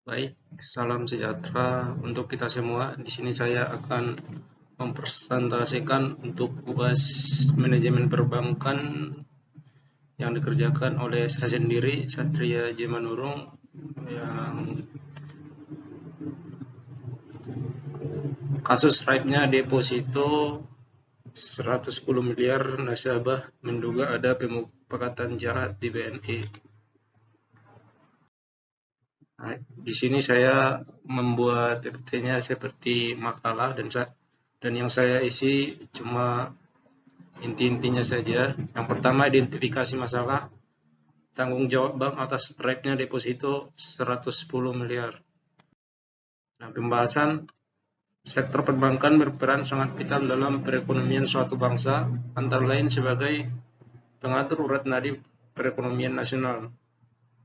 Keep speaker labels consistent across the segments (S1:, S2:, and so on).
S1: Baik, salam sejahtera untuk kita semua. Di sini saya akan mempresentasikan untuk tugas manajemen perbankan yang dikerjakan oleh saya sendiri, Satria Jemanurung, yang kasus raibnya deposito 110 miliar nasabah menduga ada pemufakatan jahat di BNI. Nah, di sini saya membuat PPT-nya seperti makalah dan yang saya isi cuma inti-intinya saja. Yang pertama, identifikasi masalah, tanggung jawab bank atas raibnya deposito 110 miliar. Nah, pembahasan sektor perbankan berperan sangat vital dalam perekonomian suatu bangsa, antara lain sebagai pengatur urat nadi perekonomian nasional.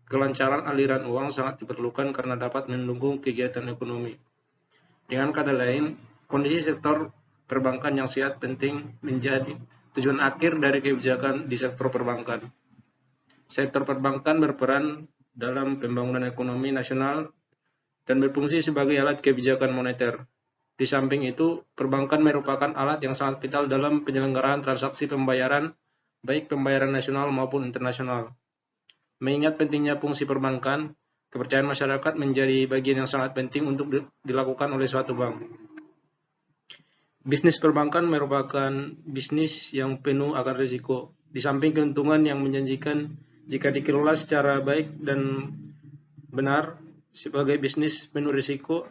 S1: Kelancaran aliran uang sangat diperlukan karena dapat mendukung kegiatan ekonomi. Dengan kata lain, kondisi sektor perbankan yang sehat penting menjadi tujuan akhir dari kebijakan di sektor perbankan. Sektor perbankan berperan dalam pembangunan ekonomi nasional dan berfungsi sebagai alat kebijakan moneter. Di samping itu, perbankan merupakan alat yang sangat vital dalam penyelenggaraan transaksi pembayaran, baik pembayaran nasional maupun internasional. Mengingat pentingnya fungsi perbankan, kepercayaan masyarakat menjadi bagian yang sangat penting untuk dilakukan oleh suatu bank. Bisnis perbankan merupakan bisnis yang penuh akan risiko. Di samping keuntungan yang menjanjikan jika dikelola secara baik dan benar, sebagai bisnis penuh risiko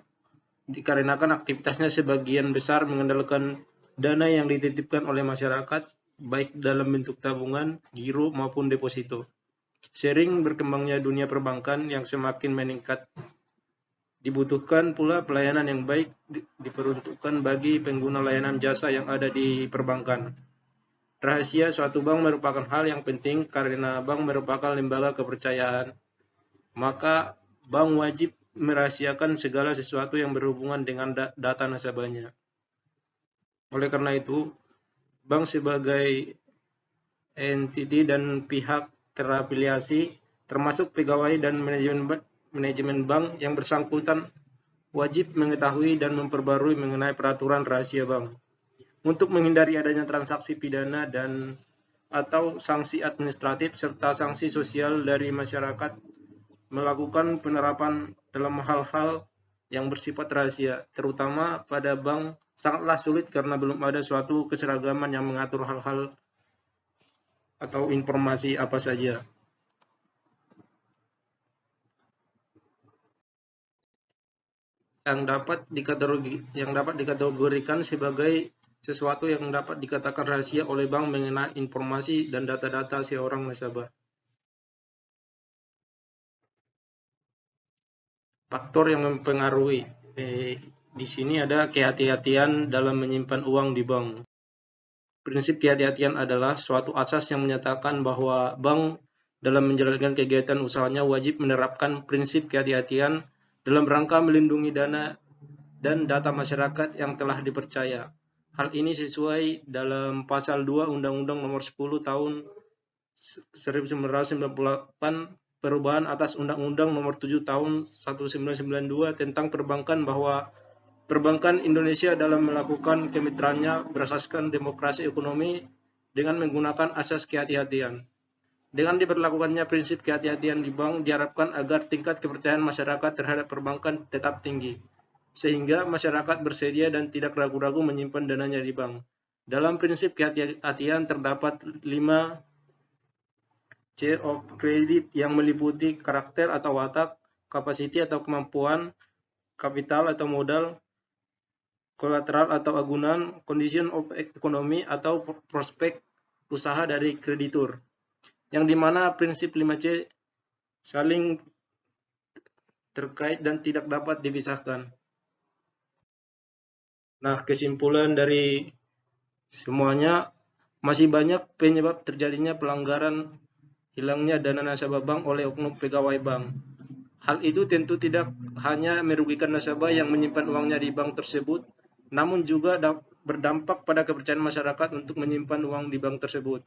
S1: dikarenakan aktivitasnya sebagian besar mengandalkan dana yang dititipkan oleh masyarakat, baik dalam bentuk tabungan, giro maupun deposito. Sering berkembangnya dunia perbankan yang semakin meningkat, dibutuhkan pula pelayanan yang baik diperuntukkan bagi pengguna layanan jasa yang ada di perbankan. Rahasia suatu bank merupakan hal yang penting karena bank merupakan lembaga kepercayaan. Maka bank wajib merahasiakan segala sesuatu yang berhubungan dengan data nasabahnya. Oleh karena itu, bank sebagai entiti dan pihak terafiliasi, termasuk pegawai dan manajemen bank yang bersangkutan wajib mengetahui dan memperbarui mengenai peraturan rahasia bank. Untuk menghindari adanya transaksi pidana dan atau sanksi administratif serta sanksi sosial dari masyarakat, melakukan penerapan dalam hal-hal yang bersifat rahasia, terutama pada bank sangatlah sulit karena belum ada suatu keseragaman yang mengatur hal-hal atau informasi apa saja. Yang dapat dikategorikan sebagai sesuatu yang dapat dikatakan rahasia oleh bank mengenai informasi dan data-data seorang nasabah. Faktor yang mempengaruhi di sini ada kehati-hatian dalam menyimpan uang di bank. Prinsip kehati-hatian adalah suatu asas yang menyatakan bahwa bank dalam menjalankan kegiatan usahanya wajib menerapkan prinsip kehati-hatian dalam rangka melindungi dana dan data masyarakat yang telah dipercaya. Hal ini sesuai dalam pasal 2 Undang-Undang Nomor 10 Tahun 1998 perubahan atas Undang-Undang Nomor 7 Tahun 1992 tentang perbankan bahwa perbankan Indonesia dalam melakukan kemitraannya berasaskan demokrasi ekonomi dengan menggunakan asas kehati-hatian. Dengan diberlakukannya prinsip kehati-hatian di bank diharapkan agar tingkat kepercayaan masyarakat terhadap perbankan tetap tinggi, sehingga masyarakat bersedia dan tidak ragu-ragu menyimpan dananya di bank. Dalam prinsip kehati-hatian terdapat 5 C of credit yang meliputi karakter atau watak, kapasiti atau kemampuan, kapital atau modal, kolateral atau agunan, condition of economy atau prospek usaha dari kreditur. Yang dimana prinsip 5C saling terkait dan tidak dapat dipisahkan. Nah, kesimpulan dari semuanya, masih banyak penyebab terjadinya pelanggaran hilangnya dana nasabah bank oleh oknum pegawai bank. Hal itu tentu tidak hanya merugikan nasabah yang menyimpan uangnya di bank tersebut, namun juga berdampak pada kepercayaan masyarakat untuk menyimpan uang di bank tersebut.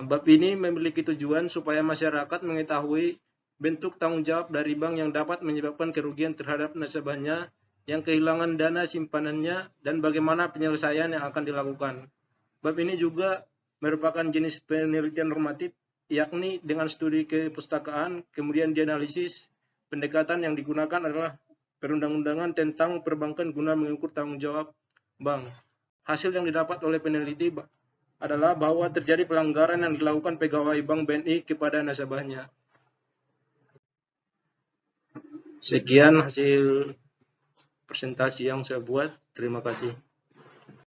S1: Bab ini memiliki tujuan supaya masyarakat mengetahui bentuk tanggung jawab dari bank yang dapat menyebabkan kerugian terhadap nasabahnya yang kehilangan dana simpanannya, dan bagaimana penyelesaian yang akan dilakukan. Bab ini juga merupakan jenis penelitian normatif, yakni dengan studi kepustakaan, kemudian dianalisis. Pendekatan yang digunakan adalah perundang-undangan tentang perbankan guna mengukur tanggung jawab bank. Hasil yang didapat oleh peneliti adalah bahwa terjadi pelanggaran yang dilakukan pegawai Bank BNI kepada nasabahnya. Sekian hasil presentasi yang saya buat. Terima kasih.